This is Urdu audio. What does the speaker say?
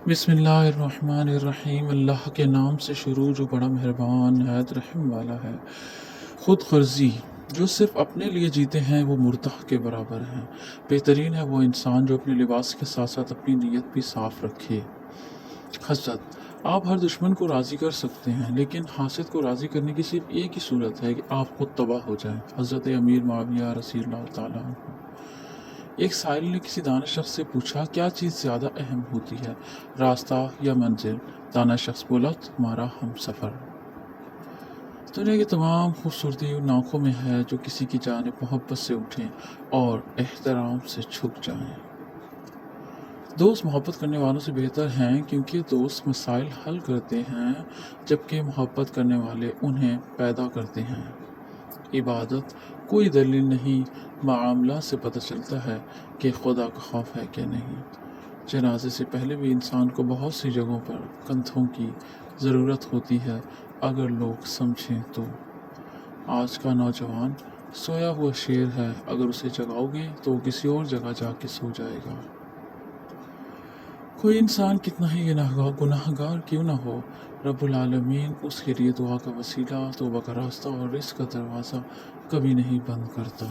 بسم اللہ الرحمن الرحیم، اللہ کے نام سے شروع جو بڑا مہربان نہایت رحم والا ہے۔ خود غرضی جو صرف اپنے لیے جیتے ہیں وہ مردہ کے برابر ہیں۔ بہترین ہے وہ انسان جو اپنے لباس کے ساتھ ساتھ اپنی نیت بھی صاف رکھے۔ حسد، آپ ہر دشمن کو راضی کر سکتے ہیں، لیکن حاسد کو راضی کرنے کی صرف ایک ہی صورت ہے کہ آپ خود تباہ ہو جائیں۔ حضرت امیر معاویہ رضی اللہ تعالیٰ عنہ۔ ایک سائل نے کسی دانا شخص سے پوچھا، کیا چیز زیادہ اہم ہوتی ہے، راستہ یا منزل؟ دانا شخص بولا، تمہارا ہم سفر۔ دنیا کی تمام خوبصورتی ان آنکھوں میں ہے جو کسی کی جانب محبت سے اٹھیں اور احترام سے جھک جائیں۔ دوست محبت کرنے والوں سے بہتر ہیں، کیونکہ دوست مسائل حل کرتے ہیں جبکہ محبت کرنے والے انہیں پیدا کرتے ہیں۔ عبادت کوئی دلیل نہیں، معاملہ سے پتہ چلتا ہے کہ خدا کا خوف ہے کہ نہیں۔ جنازے سے پہلے بھی انسان کو بہت سی جگہوں پر کندھوں کی ضرورت ہوتی ہے، اگر لوگ سمجھیں تو۔ آج کا نوجوان سویا ہوا شیر ہے، اگر اسے جگاؤ گے تو وہ کسی اور جگہ جا کے سو جائے گا۔ کوئی انسان کتنا ہی گناہ گار کیوں نہ ہو، رب العالمین اس کے لیے دعا کا وسیلہ، توبہ کا راستہ اور رزق کا دروازہ کبھی نہیں بند کرتا۔